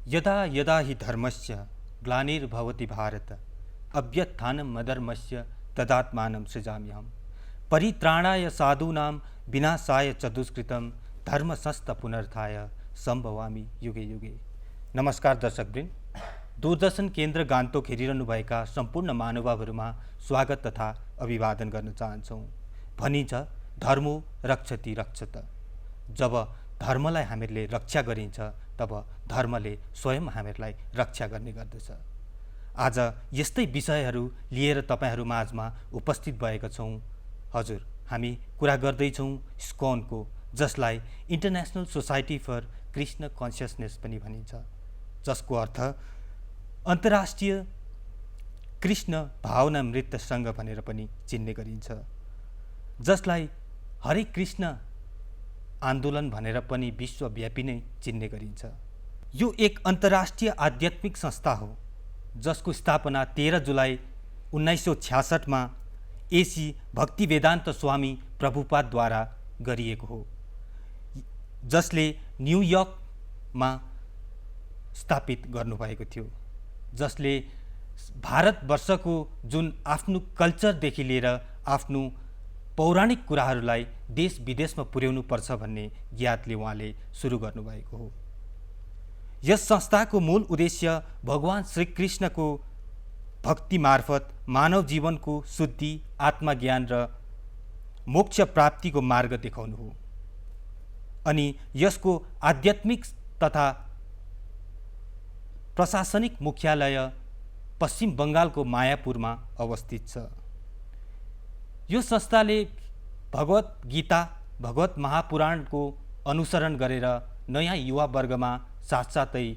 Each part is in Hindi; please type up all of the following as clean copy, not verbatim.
यदा यदा हि धर्मस्य ग्लानिर्भवति भारत अभ्युत्थानं मधर्मस्य तदात्मानं सृजाम्यहम् परित्राणाय साधूनां विनाशाय च दुष्कृतं धर्म संस्थ पुनर्थाय सम्भवामि युगे युगे। नमस्कार दर्शकवृन्द, दूरदर्शन केन्द्र गान्तोक हेरिरहनुभएका सम्पूर्ण महानुभावहरूमा स्वागत तथा अभिवादन गर्न चाहन्छौँ। भनिन्छ धर्मो रक्षति रक्षत। जब धर्मलाई हामीहरूले रक्षा गरिन्छ तब धर्मले स्वयं हामीहरूलाई रक्षा गर्ने गर्दछ। आज यस्तै विषयहरू लिएर तपाईहरू माझमा उपस्थित भएका छौँ। हजुर, हामी कुरा गर्दैछौँ इस्कॉनको, जसलाई इन्टरनेसनल सोसाइटी फर कृष्ण कन्सियसनेस पनि भनिन्छ, जसको अर्थ अन्तर्राष्ट्रिय कृष्ण भावना नृत्य सङ्घ भनेर पनि चिन्ने गरिन्छ, जसलाई हरे कृष्ण आन्दोलन भनेर पनि विश्वव्यापी नै चिन्ने गरिन्छ। यो एक अन्तर्राष्ट्रिय आध्यात्मिक संस्था हो जसको स्थापना 13 जुलाई 1966 मा एसी भक्ति वेदान्त स्वामी प्रभुपादद्वारा गरिएको हो, जसले न्युयोर्कमा स्थापित गर्नुभएको थियो, जसले भारतवर्षको जुन आफ्नो कल्चरदेखि लिएर आफ्नो पौराणिक कुराहरूलाई देश विदेशमा पुर्याउनु पर्छ भन्ने ज्ञातले उहाँले सुरु गर्नुभएको हो। यस संस्थाको मूल उद्देश्य भगवान श्रीकृष्णको भक्ति मार्फत मानव जीवनको शुद्धि, आत्मज्ञान र मोक्ष प्राप्तिको मार्ग देखाउनु हो। अनि यसको आध्यात्मिक तथा प्रशासनिक मुख्यालय पश्चिम बङ्गालको मायापुरमा अवस्थित छ। यो संस्थाले भगवत गीता, भगवत महापुराणको अनुसरण गरेर नयाँ युवा वर्गमा साथसाथै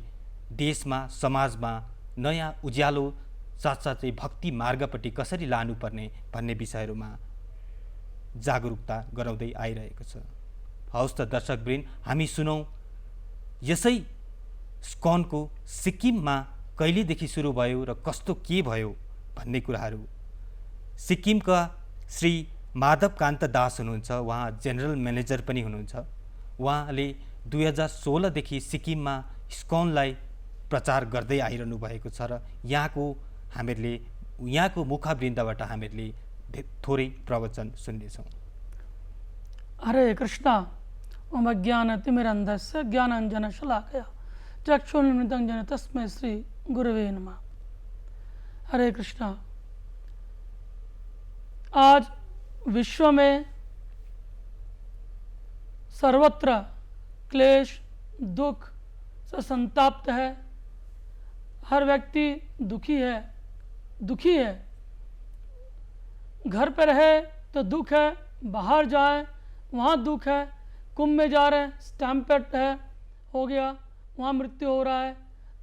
देशमा, समाजमा नयाँ उज्यालो साथसाथै भक्ति मार्गपट्टि कसरी लानुपर्ने भन्ने विषयहरूमा जागरुकता गराउँदै आइरहेको छ। हवस् त दर्शकवृन्द, हामी सुनौँ यसै इस्कॉनको सिक्किममा कहिलेदेखि सुरु भयो र कस्तो के भयो भन्ने कुराहरू। सिक्किमका श्री माधवकान्त दास हुनुहुन्छ, उहाँ जेनरल म्यानेजर पनि हुनुहुन्छ। उहाँले 2016 देखि सिक्किममा इस्कॉनलाई प्रचार गर्दै आइरहनु भएको छ र यहाँको मुखवृन्दबाट हामीहरूले थोरै प्रवचन सुन्नेछौँ। हरे कृष्णा ओम अज्ञानतिमिरन्धस्य ज्ञानाञ्जनशलाकया चक्षुरुन्मिलितं येन तस्मै श्री गुरवे नमः। हरे कृष्णा। आज विश्व में सर्वत्र क्लेश, दुख से संताप्त है। हर व्यक्ति दुखी है। घर पे रहे तो दुख है, बाहर जाए वहाँ दुख है, कुंभ में जा रहे हैं स्टैम्पेड हो गया, वहाँ मृत्यु हो रहा है,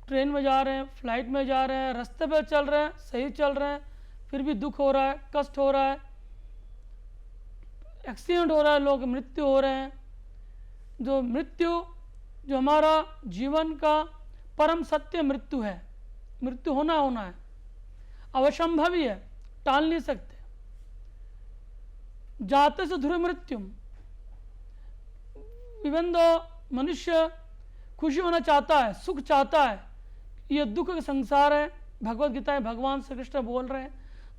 ट्रेन में जा रहे हैं, फ्लाइट में जा रहे हैं, रास्ते पे चल रहे हैं, सही चल रहे हैं, फिर भी दुख हो रहा है, कष्ट हो रहा है, एक्सीडेंट हो रहा है, लोग मृत्यु हो रहे हैं। जो हमारा जीवन का परम सत्य मृत्यु है, मृत्यु होना है, अवसंभवी है, टाल नहीं सकते। जाते से ध्रुव मृत्युम। इवन दो मनुष्य खुशी होना चाहता है, सुख चाहता है, ये दुख का संसार है। भगवत गीता में भगवान श्री कृष्ण बोल रहे हैं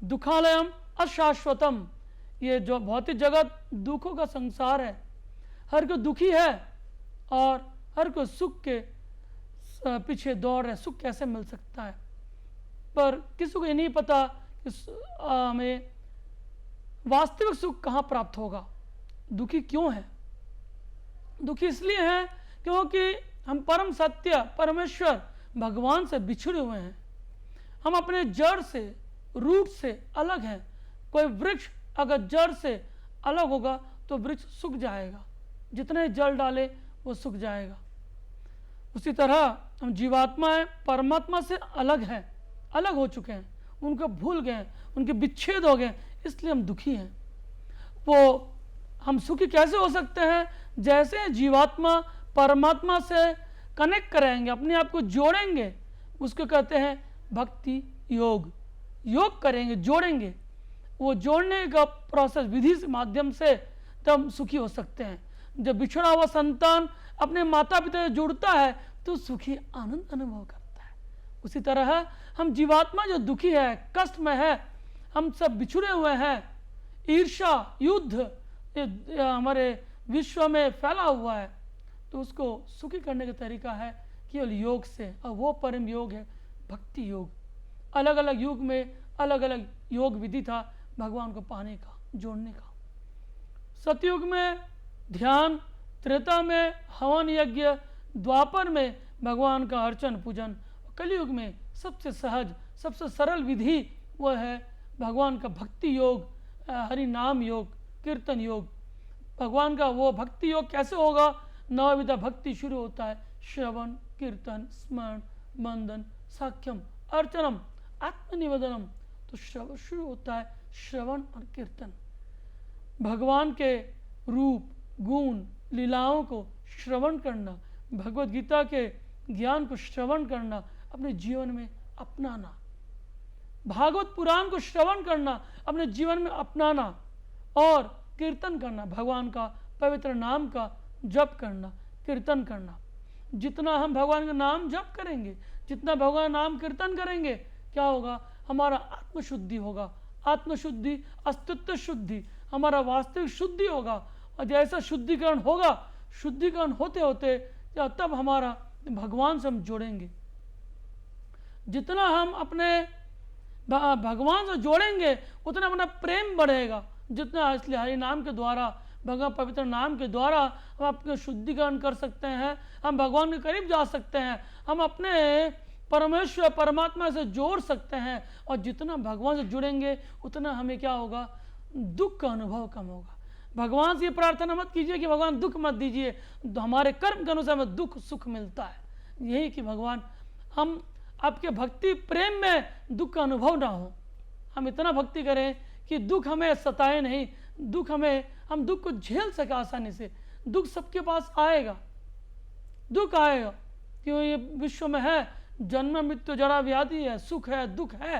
दुखालयम अशाश्वतम। ये जो भौतिक जगत दुखों का संसार है, हर कोई दुखी है और हर कोई सुख के पीछे दौड़ रहे। सुख कैसे मिल सकता है, पर किसी को ये नहीं पता कि हमें वास्तविक सुख कहाँ प्राप्त होगा। दुखी क्यों है? दुखी इसलिए है क्योंकि हम परम सत्य परमेश्वर भगवान से बिछड़े हुए हैं। हम अपने जड़ से, रूट से अलग हैं। कोई वृक्ष अगर जड़ से अलग होगा तो वृक्ष सूख जाएगा, जितने जल डाले वो सूख जाएगा। उसी तरह हम जीवात्मा है, परमात्मा से अलग हैं, अलग हो चुके हैं, उनको भूल गए, उनके विच्छेद हो गए, इसलिए हम दुखी हैं। वो हम सुखी कैसे हो सकते हैं? जैसे जीवात्मा परमात्मा से कनेक्ट कराएंगे, अपने आप को जोड़ेंगे, उसको कहते हैं भक्ति योग। योग करेंगे, जोड़ेंगे, वो जोड़ने का प्रोसेस विधि से माध्यम से तब सुखी हो सकते हैं। जब बिछड़ा हुआ संतान अपने माता पिता से जुड़ता है तो सुखी आनंद अनुभव करता है। उसी तरह हम जीवात्मा जो दुखी है, कष्ट में है, हम सब बिछुड़े हुए हैं, ईर्ष्या युद्ध ये हमारे विश्व में फैला हुआ है, तो उसको सुखी करने का तरीका है केवल योग से, और वो परम योग है भक्ति योग। अलग अलग युग में अलग अलग योग विधि था भगवान को पाने का, जोड़ने का। सतयुग में ध्यान, त्रेता में हवन यज्ञ, द्वापर में भगवान का अर्चन पूजन, कलयुग में सबसे सहज सबसे सरल विधि वह है भगवान का भक्ति योग, हरि नाम योग, कीर्तन योग। भगवान का वो भक्ति योग कैसे होगा? नवविधा भक्ति शुरू होता है, श्रवण कीर्तन स्मरण बंधन साख्यम अर्चनम आत्मनिवेदनम। तो शुरू होता है श्रवण और कीर्तन, भगवान के रूप गुण लीलाओं को श्रवण करना, भगवत गीता के ज्ञान को श्रवण करना, अपने जीवन में अपनाना, भागवत पुराण को श्रवण करना, अपने जीवन में अपनाना, और कीर्तन करना, भगवान का पवित्र नाम का जप करना, कीर्तन करना। जितना हम भगवान का नाम जप करेंगे, जितना भगवान नाम कीर्तन करेंगे, क्या होगा? हमारा आत्मशुद्धि होगा। आत्मशुद्धि अस्तित्व शुद्धि, हमारा वास्तविक शुद्धि होगा। और जैसा शुद्धिकरण होगा, शुद्धिकरण होते होते तब हमारा भगवान से हम जोड़ेंगे। जितना हम अपने भगवान से जोड़ेंगे उतना अपना प्रेम बढ़ेगा। जितना इसलिए हरि नाम के द्वारा, भगवान पवित्र नाम के द्वारा हम अपने शुद्धिकरण कर सकते हैं, हम भगवान के करीब जा सकते हैं, हम अपने परमेश्वर परमात्मा से जोड़ सकते हैं। और जितना भगवान से जुड़ेंगे उतना हमें क्या होगा? दुख का अनुभव कम होगा। भगवान से प्रार्थना मत कीजिए कि भगवान दुख मत दीजिए, हमारे कर्म के अनुसार हमें दुख सुख मिलता है। यही कि भगवान हम आपके भक्ति प्रेम में दुख का अनुभव ना हो, हम इतना भक्ति करें कि दुख हमें सताए नहीं, हम दुख को झेल सके आसानी से। दुख सबके पास आएगा, दुख आएगा, क्यों? ये विश्व में है, जन्म मृत्यु जरा व्याधि है, सुख है दुख है,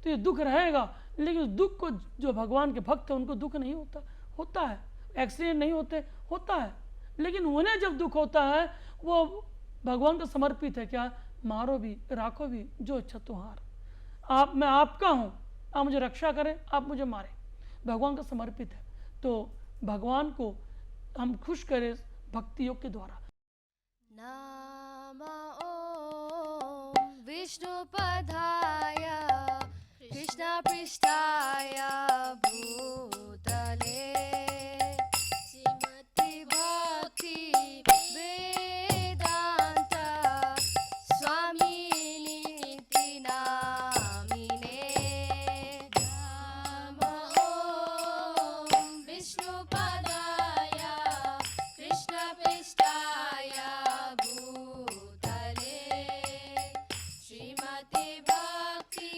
तो ये दुख रहेगा। लेकिन दुख को जो भगवान के भक्त हैं उनको दुख नहीं होता है, एक्सीडेंट नहीं होता है। लेकिन उन्हें जब दुख होता है वो भगवान को समर्पित है। क्या? मारो भी राखो भी जो इच्छा तुम्हार, मैं आपका हूँ, आप मुझे रक्षा करें, आप मुझे मारें, भगवान को समर्पित है। तो भगवान को हम खुश करें भक्ति योग के द्वारा। नाम ओम विष्णुपदाय कृष्ण पृष्ठाय भूतले श्रीमति भक्ति वेदांत स्वामिनिति नामिने। नाम ओम विष्णुपदाय कृष्ण पृष्ठाय भूतले श्रीमति भक्ति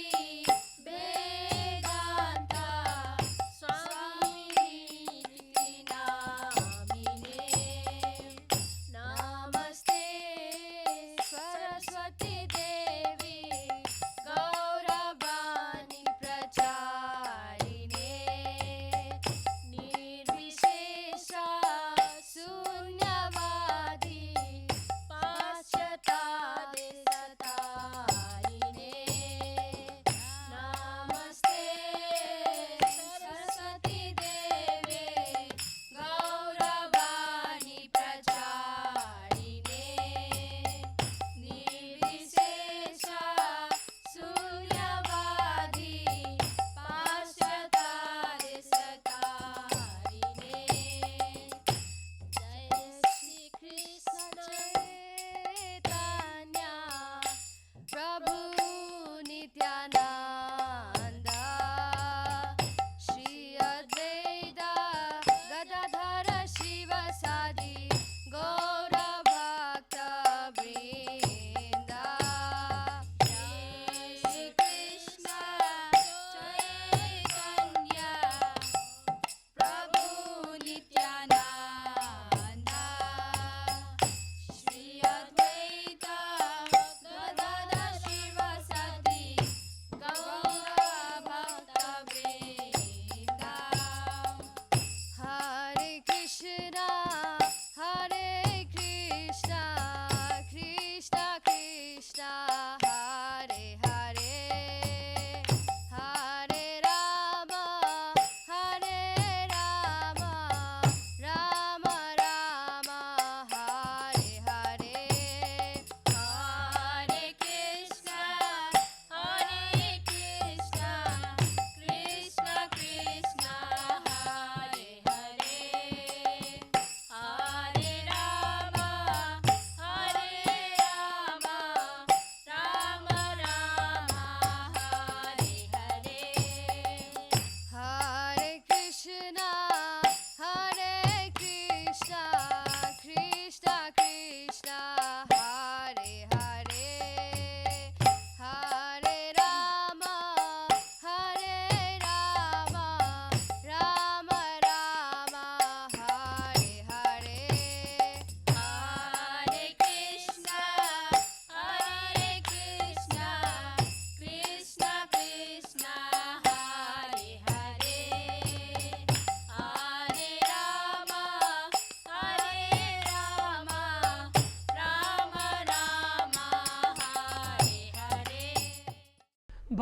वेदांत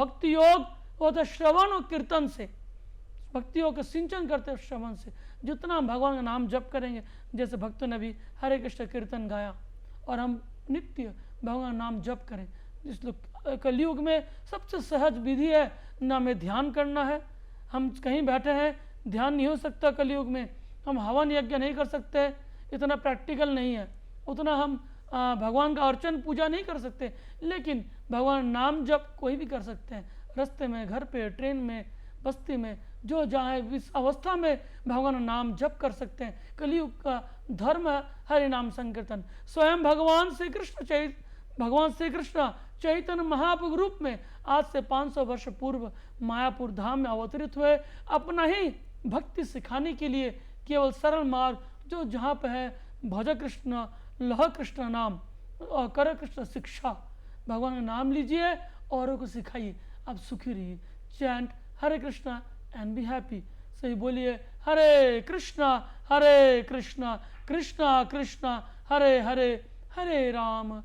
भक्ति योग होता है श्रवण और कीर्तन से। भक्ति योग का सिंचन करते हैं श्रवण से। जितना हम भगवान का नाम जप करेंगे, जैसे भक्तों ने भी हरे कृष्ण कीर्तन गाया, और हम नित्य भगवान का नाम जप करें। इस कलयुग में सबसे सहज विधि है ना, हमें ध्यान करना है। हम कहीं बैठे हैं, ध्यान नहीं हो सकता कलयुग में। हम हवन यज्ञ नहीं कर सकते, इतना प्रैक्टिकल नहीं है। उतना हम भगवान का अर्चन पूजा नहीं कर सकते, लेकिन भगवान नाम जप कोई भी कर सकते हैं। रास्ते में, घर पे, ट्रेन में, बस्ती में, जो जहाँ इस अवस्था में भगवान का नाम जप कर सकते हैं। कलयुग का धर्म है हरि नाम संकीर्तन। स्वयं भगवान श्री कृष्ण चैतन्य महाप्रभु रूप में आज से 500 वर्ष पूर्व मायापुर धाम में अवतरित हुए, अपना ही भक्ति सिखाने के लिए। केवल सरल मार्ग जो जहाँ पे है, भज कृष्ण, लह कृष्ण नाम और कर कृष्ण शिक्षा। भगवान का नाम लीजिए, औरों को सिखाइए, आप सुखी रहिए। Chant Hare Krishna and be happy. सही बोलिए, हरे कृष्णा कृष्णा कृष्णा हरे हरे, हरे राम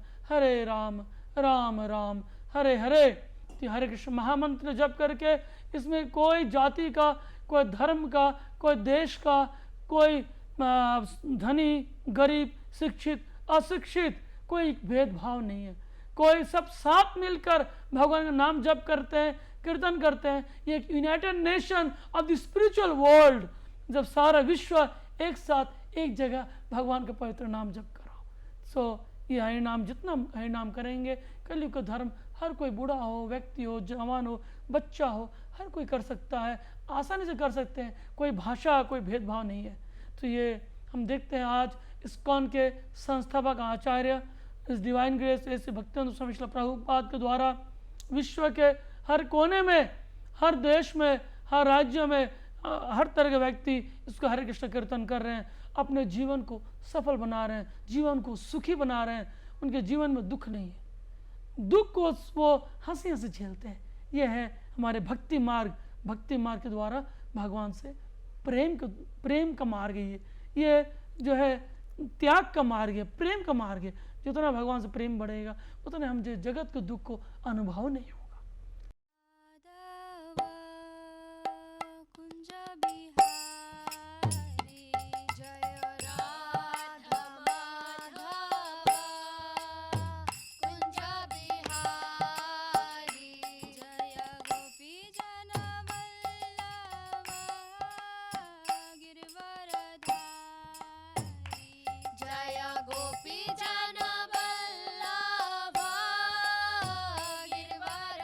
राम राम हरे हरे। तो हरे कृष्ण महामंत्र जप करके, इसमें कोई जाति का, कोई धर्म का, कोई देश का, कोई धनी गरीब, शिक्षित अशिक्षित, कोई भेदभाव नहीं है। कोई सब साथ मिलकर भगवान का नाम जप करते हैं, कीर्तन करते हैं। ये एक United nation of the spiritual world, जब सारा विश्व एक साथ एक जगह भगवान का पवित्र नाम जप करो। ये हरि नाम, जितना हरि नाम करेंगे, कलयुग का धर्म हर कोई, बूढ़ा हो, व्यक्ति हो, जवान हो, बच्चा हो, हर कोई कर सकता है, आसानी से कर सकते हैं। कोई भाषा, कोई भेदभाव नहीं है। तो ये हम देखते हैं आज इस्कॉन के संस्थापक आचार्य इस डिवाइन ग्रेस ऐसे भक्तिवेदांत स्वामी श्रील प्रभुपाद के द्वारा विश्व के हर कोने में, हर देश में, हर राज्य में, हर तरह के व्यक्ति इसको हरे कृष्ण कीर्तन कर रहे हैं, अपने जीवन को सफल बना रहे हैं, जीवन को सुखी बना रहे हैं। उनके जीवन में दुख नहीं है, दुख को वो हंसी हंसी झेलते हैं। ये है हमारे भक्ति मार्ग। भक्ति मार्ग के द्वारा भगवान से प्रेम का मार्ग है। ये जो है त्याग का मार्ग है, प्रेम का मार्ग है। जितना भगवान से प्रेम बढ़ेगा, उतने हम जगत के दुख को अनुभव नहीं होगा। कुंज बिहारी जय राधा माधव, कुंज बिहारी जय गोपी जन वल्लभ, गिरवरधारी जय गोपी जन वल्लभ, गिरवरधारी।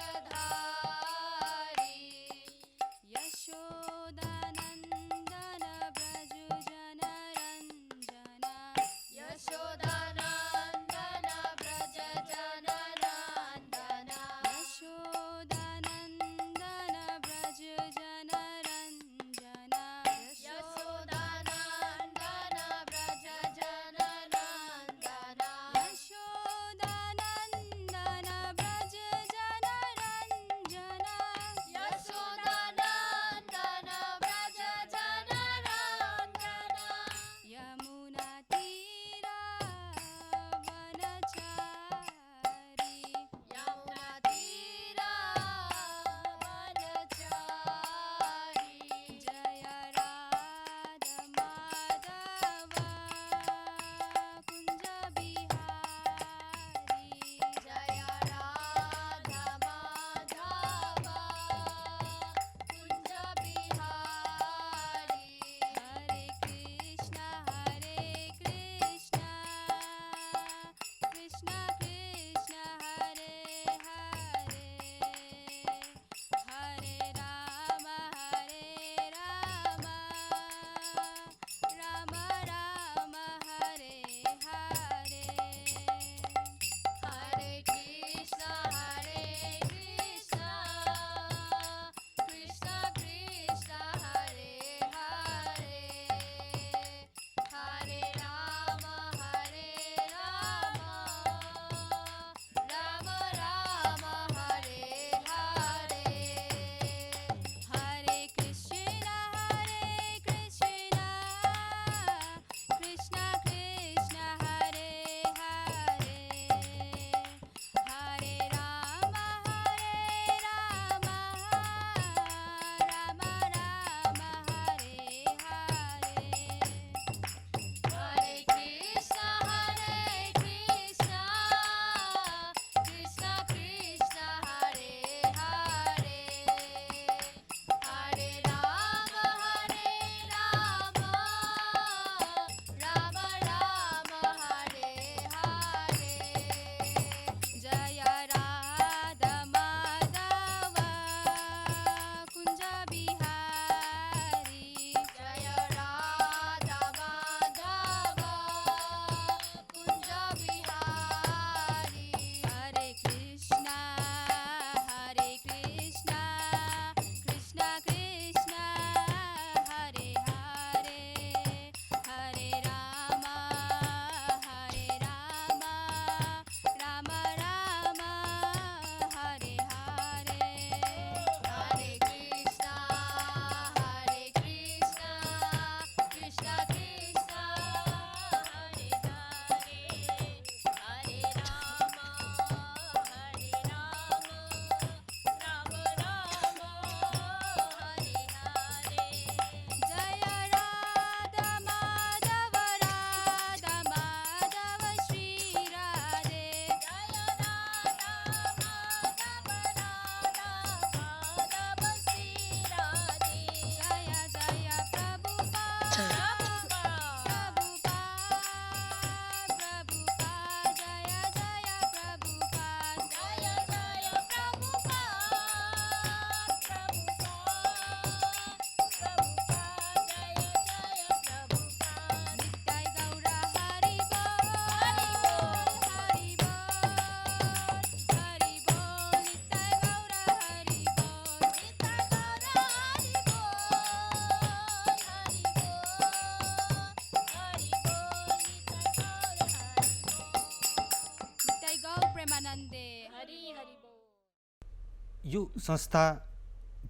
यो संस्था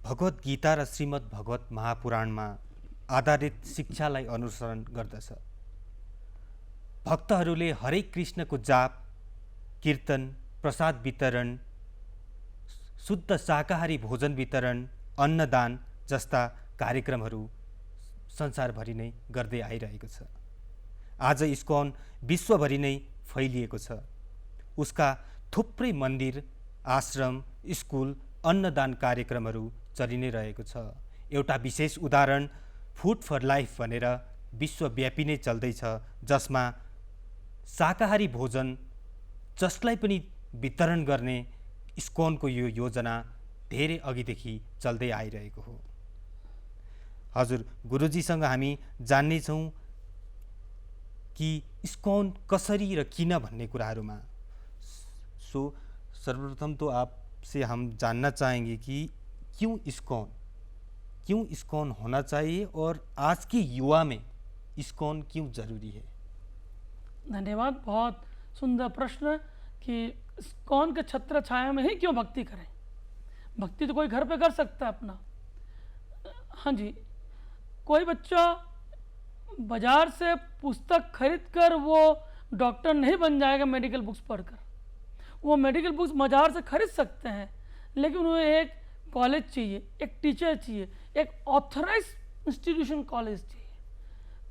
भगवत गीता र श्रीमद् भगवत महापुराणमा आधारित शिक्षालाई अनुसरण गर्दछ। भक्तहरूले हरे कृष्णको जाप, कीर्तन, प्रसाद वितरण, शुद्ध शाकाहारी भोजन वितरण, अन्नदान जस्ता कार्यक्रमहरू संसारभरि नै गर्दै आइरहेको छ। आज इस्कॉन विश्वभरि नै फैलिएको छ। उसका थुप्रै मन्दिर, आश्रम, स्कुल, अन्नदान कार्यक्रमहरू चलि नै रहेको छ। एउटा विशेष उदाहरण फुड फर लाइफ भनेर विश्वव्यापी नै चल्दैछ, जसमा शाकाहारी भोजन जसलाई पनि वितरण गर्ने इस्कॉनको यो योजना धेरै अघिदेखि चल्दै आइरहेको हो। हजुर गुरुजीसँग हामी जान्नेछौँ कि इस्कॉन कसरी र किन भन्ने कुराहरूमा। सो सर्वप्रथम तो आपसे हम जानना चाहेंगे कि क्यों इस्कॉन होना चाहिए और आज के युवा में इस्कॉन क्यों जरूरी है। धन्यवाद। बहुत सुंदर प्रश्न कि इस्कॉन के छत्र छाया में ही क्यों भक्ति करें। भक्ति तो कोई घर पे कर सकता है अपना। हाँ जी, कोई बच्चा बाजार से पुस्तक खरीद कर वो डॉक्टर नहीं बन जाएगा मेडिकल बुक्स पढ़कर। वो मेडिकल बुक्स बाजार से खरीद सकते हैं, लेकिन उन्हें एक कॉलेज चाहिए, एक टीचर चाहिए, एक ऑथराइज इंस्टीट्यूशन कॉलेज चाहिए।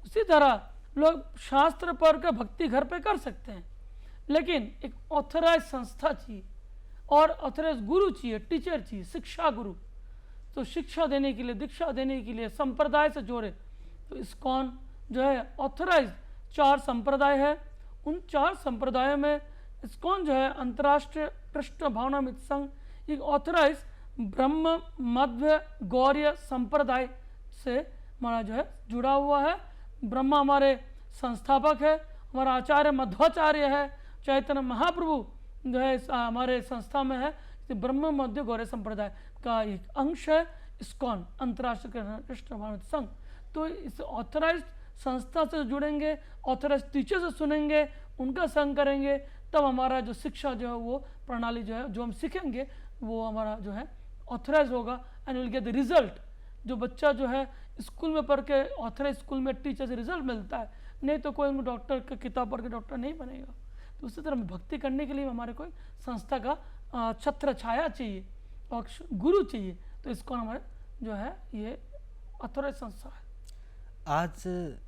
उसी तरह लोग शास्त्र पढ़कर भक्ति घर पे कर सकते हैं, लेकिन एक ऑथराइज संस्था चाहिए और ऑथराइज गुरु चाहिए, टीचर चाहिए, शिक्षा गुरु। तो शिक्षा देने के लिए, दीक्षा देने के लिए संप्रदाय से जोड़े। तो इस्कॉन जो है ऑथराइज 4 संप्रदाय है। उन 4 संप्रदायों में इस्कॉन जो है अंतर्राष्ट्रीय कृष्ण भावनामृत संघ एक ऑथराइज ब्रह्म मध्य गौर्य संप्रदाय से हमारा जो है जुड़ा हुआ है। ब्रह्मा हमारे संस्थापक है, हमारा आचार्य मध्वाचार्य है, चैतन्य महाप्रभु जो है हमारे संस्था में है। ब्रह्म मध्य गौर्य संप्रदाय का एक अंश है इस्कॉन अंतर्राष्ट्रीय कृष्ण भावनामृत संघ। तो इस ऑथराइज संस्था से जुड़ेंगे, ऑथराइज टीचर से सुनेंगे, उनका संग करेंगे, तब हमारा जो शिक्षा जो है वो प्रणाली जो है जो हम सीखेंगे वो हमारा जो है ऑथराइज होगा and will get the result. जो बच्चा जो है स्कूल में पढ़ के ऑथराइज स्कूल में टीचर से रिजल्ट मिलता है, नहीं तो कोई उनको डॉक्टर का किताब पढ़ के डॉक्टर नहीं बनेगा। तो उसी तरह भक्ति करने के लिए हमारे कोई संस्था का छत्र छाया चाहिए और गुरु चाहिए। तो इसको हमारे जो है ये ऑथराइज संस्था है। आज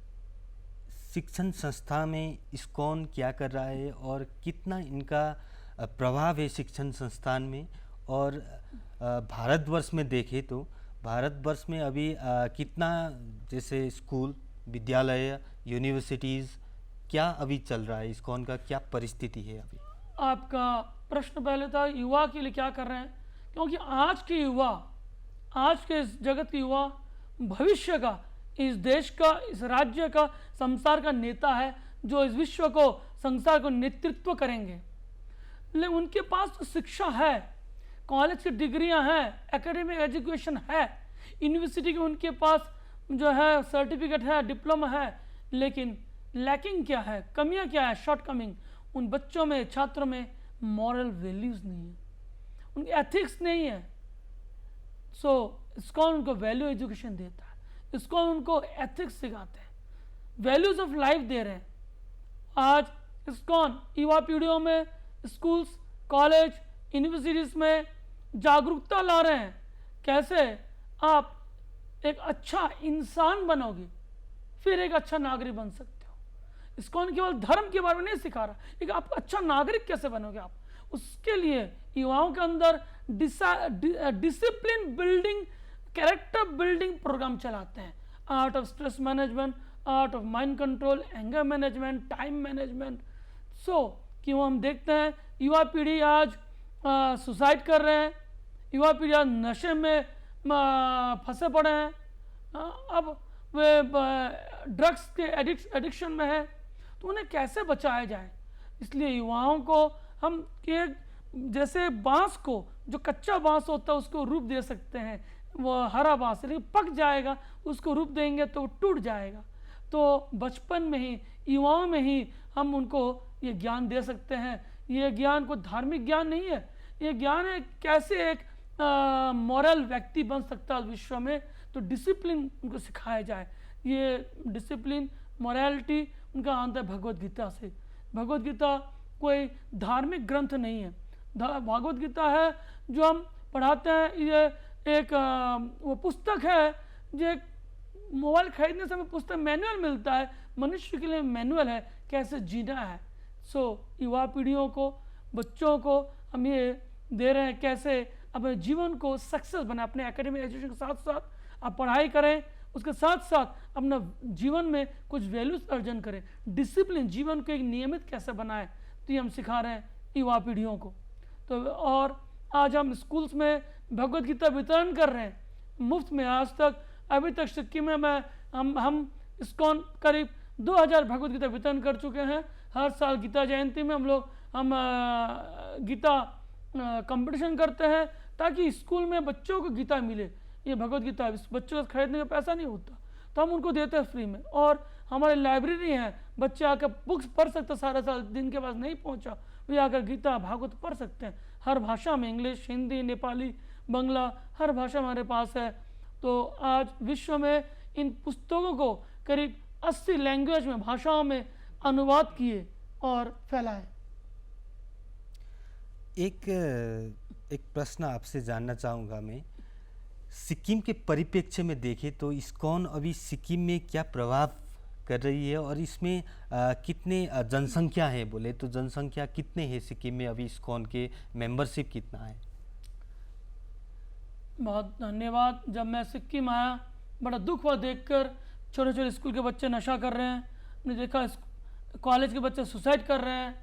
शिक्षण संस्था में इस्कॉन क्या कर रहा है और कितना इनका प्रभाव है शिक्षण संस्थान में। और भारतवर्ष में देखें तो भारतवर्ष में अभी कितना जैसे स्कूल, विद्यालय, यूनिवर्सिटीज़ क्या अभी चल रहा है, इस्कॉन का क्या परिस्थिति है अभी। आपका प्रश्न पहले था युवा के लिए क्या कर रहे हैं, क्योंकि आज के युवा, आज के इस जगत के युवा भविष्य का, इस देश का, इस राज्य का, संसार का नेता है जो इस विश्व को, संसार को नेतृत्व करेंगे। लेकिन उनके पास तो शिक्षा है, कॉलेज की डिग्रियां हैं, एकेडमिक एजुकेशन है, यूनिवर्सिटी के उनके पास जो है सर्टिफिकेट है, डिप्लोमा है, लेकिन लैकिंग क्या है, कमियां क्या है, शॉर्ट कमिंग। उन बच्चों में, छात्रों में मॉरल वैल्यूज नहीं है, उनकी एथिक्स नहीं है। सो इस्कॉन उनको वैल्यू एजुकेशन देता है, इस्कॉन उनको एथिक्स सिखाते हैं, वैल्यूज ऑफ लाइफ दे रहे हैं। आज इस्कॉन युवा पीढ़ियों में स्कूल्स, कॉलेज, यूनिवर्सिटीज में जागरूकता ला रहे हैं, कैसे आप एक अच्छा इंसान बनोगे, फिर एक अच्छा नागरिक बन सकते हो। इस्कॉन केवल धर्म के बारे में नहीं सिखा रहा, एक आप अच्छा नागरिक कैसे बनोगे आप, उसके लिए युवाओं के अंदर discipline building, character building program चलाते हैं। Art of stress management, art of mind control, anger management, time management. So क्यों हम देखते हैं युवा पीढ़ी आज सुसाइड कर रहे हैं, युवा पीढ़ी आज नशे में फंसे पड़े हैं, अब वे ड्रग्स के एडिक्शन में है। तो उन्हें कैसे बचाया जाए, इसलिए युवाओं को हम जैसे बांस को, जो कच्चा बांस होता है उसको रूप दे सकते हैं, वो हरा बांस लेकिन पक जाएगा, उसको रूप देंगे तो टूट जाएगा। तो बचपन में ही, युवाओं में ही हम उनको ये ज्ञान दे सकते हैं। ये ज्ञान कोई धार्मिक ज्ञान नहीं है, ये ज्ञान है कैसे एक मॉरल व्यक्ति बन सकता है विश्व में, तो डिसिप्लिन उनको सिखाया जाए। ये डिसिप्लिन मॉरलिटी उनका आता है भगवत गीता से। भगवत गीता कोई धार्मिक ग्रंथ नहीं है, भगवत गीता है जो हम पढ़ाते हैं। ये एक वो पुस्तक है जो एक मोबाइल खरीदने से हमें पुस्तक मैनुअल मिलता है, मनुष्य के लिए मैनुअल है कैसे जीना है। सो युवा पीढ़ियों को, बच्चों को हम ये दे रहे हैं कैसे अपने जीवन को सक्सेस बनाए। अपने एकेडमिक एजुकेशन के साथ साथ आप पढ़ाई करें, उसके साथ साथ अपना जीवन में कुछ वैल्यूज अर्जन करें। डिसिप्लिन, जीवन को एक नियमित कैसे बनाएं, तो ये हम सिखा रहे हैं युवा पीढ़ियों को। तो और आज हम स्कूल्स में भगवत गीता वितरण कर रहे हैं मुफ्त में। आज तक अभी तक सिक्किम में हम इस्कॉन करीब 2000 भगवत गीता वितरण कर चुके हैं। हर साल गीता जयंती में हम गीता कंपटीशन करते हैं ताकि स्कूल में बच्चों को गीता मिले। ये भगवत गीता बच्चों को खरीदने का पैसा नहीं होता, तो हम उनको देते हैं फ्री में। और हमारी लाइब्रेरी है, बच्चे आकर बुक्स पढ़ सकते, सारा साल जिनके पास नहीं पहुंचा वे आकर गीता भागवत पढ़ सकते हैं। हर भाषा में, इंग्लिश, हिंदी, नेपाली, बंगला, हर भाषा हमारे पास है। तो आज विश्व में इन पुस्तकों को करीब 80 लैंग्वेज में, भाषाओं में अनुवाद किए और फैलाए। एक प्रश्न आपसे जानना चाहूँगा मैं, सिक्किम के परिप्रेक्ष्य में देखें तो इस्कॉन अभी सिक्किम में क्या प्रभाव कर रही है, और इसमें कितने जनसंख्या है? बोले तो जनसंख्या कितने हैं सिक्किम में अभी? इस्कॉन के मेंबरशिप कितना है? बहुत धन्यवाद। जब मैं सिक्किम आया बड़ा दुख हुआ देखकर, छोटे छोटे स्कूल के बच्चे नशा कर रहे हैं। मैंने देखा कॉलेज के बच्चे सुसाइड कर रहे हैं।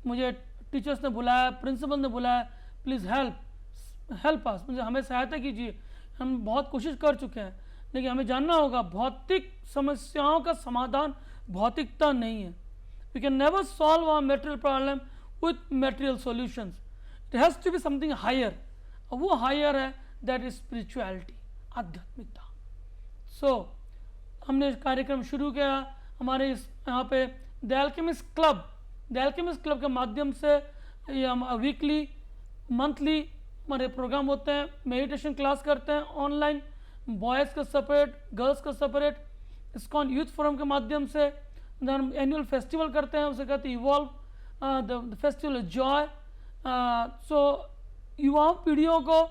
मुझे टीचर्स ने बुलाया, प्रिंसिपल ने बुलाया, प्लीज़ हेल्प अस, मुझे हमें सहायता कीजिए। हम बहुत कोशिश कर चुके हैं, लेकिन हमें जानना होगा भौतिक समस्याओं का समाधान भौतिकता नहीं है। We can never solve our material problem with material solutions. It has to be something higher, और वो हायर है दैट इज स्पिरिचुअलिटी, आध्यात्मिकता। सो हमने कार्यक्रम शुरू किया हमारे यहाँ पे द अल्केमिस्ट क्लब के माध्यम से। ये हम वीकली, मंथली हमारे प्रोग्राम होते हैं। मेडिटेशन क्लास करते हैं ऑनलाइन, बॉयज़ का सेपरेट, गर्ल्स का सेपरेट। इस्कॉन यूथ फोरम के माध्यम से हम एनुअल फेस्टिवल करते हैं, उसे कहते हैं evolve, the festival of joy. So युवा पीढ़ियों को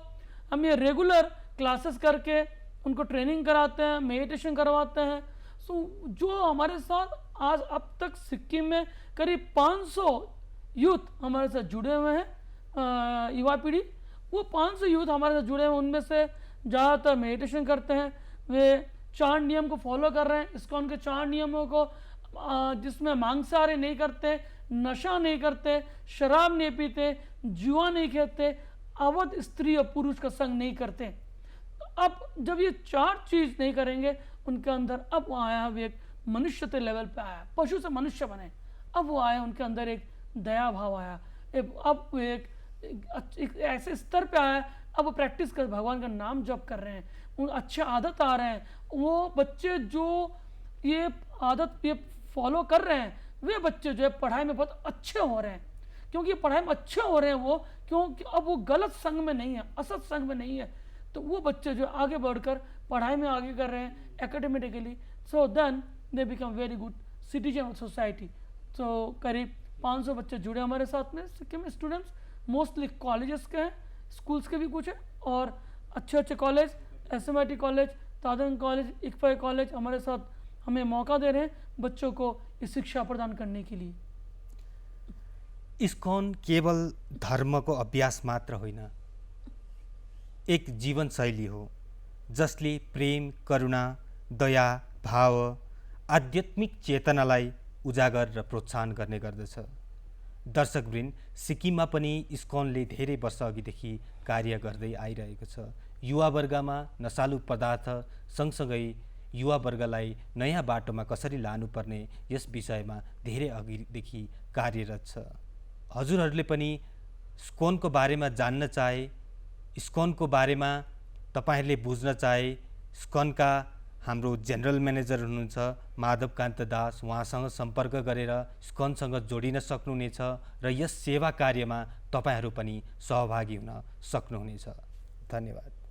हम ये रेगुलर क्लासेस करके उनको ट्रेनिंग कराते हैं, मेडिटेशन करवाते हैं। सो जो हमारे साथ आज अब तक सिक्किम में करीब 500 यूथ हमारे साथ जुड़े हुए हैं, युवा पीढ़ी। वो 500 यूथ हमारे साथ जुड़े हैं, उनमें से ज़्यादातर मेडिटेशन करते हैं। वे 4 नियम को फॉलो कर रहे हैं, इस्कॉन के 4 नियमों को, जिसमें मांसाहारी नहीं करते, नशा नहीं करते, शराब नहीं पीते, जुआ नहीं खेलते, अवध स्त्री और पुरुष का संग नहीं करते। अब जब ये 4 चीज़ नहीं करेंगे, उनके अंदर अब वो आया, वे एक मनुष्यते लेवल पे आया, पशु से मनुष्य बने। अब वो आया, उनके अंदर एक दया भाव आया, अब वो एक ऐसे स्तर पे आया। अब वो प्रैक्टिस कर, भगवान का नाम जप कर रहे हैं, उन अच्छे आदत आ रहे हैं। वो बच्चे जो ये आदत ये फॉलो कर रहे हैं, वे बच्चे जो है पढ़ाई में बहुत अच्छे हो रहे हैं। क्योंकि पढ़ाई में अच्छे हो रहे हैं वो, क्योंकि अब वो गलत संग में नहीं है, असत संग में नहीं है। तो वो बच्चे जो आगे बढ़कर पढ़ाई में आगे कर रहे हैं academically, so then they become very good citizen of society. तो करीब 500 बच्चे जुड़े हमारे साथ में सिक्किम में। स्टूडेंट्स मोस्टली कॉलेजेस के हैं, स्कूल्स के भी कुछ है, और अच्छे अच्छे college, SMIT college, Tadong college, ICFAI college हमारे साथ हमें मौका दे रहे हैं बच्चों को इस शिक्षा प्रदान करने के लिए। इस्कॉन केवल धर्म को अभ्यास मात्र होइन, एक जीवन शैली हो जसले प्रेम, करुणा, दया, भाव, आध्यात्मिक चेतनालाई उजागर र प्रोत्साहन गर्ने गर्दछ। दर्शकवृन्द, सिक्किममा पनि इस्कॉनले धेरै वर्ष अघिदेखि कार्य गर्दै आइरहेको छ। युवावर्गमा नशालु पदार्थ सँगसँगै युवावर्गलाई नयाँ बाटोमा कसरी लानुपर्ने यस विषयमा धेरै अघिदेखि कार्यरत छ। हजुरहरूले पनि इस्कॉनको बारेमा जान्न चाहे, इस्कॉनको बारेमा तपाईहरूले बुझ्न चाहे, इस्कॉनका हाम्रो जेनरल म्यानेजर हुनुहुन्छ माधवकान्त दास, उहाँसँग सम्पर्क गरेर इस्कॉनसँग जोडिन सक्नुहुनेछ र यस सेवा कार्यमा तपाईहरू पनि सहभागी हुन सक्नुहुनेछ। धन्यवाद।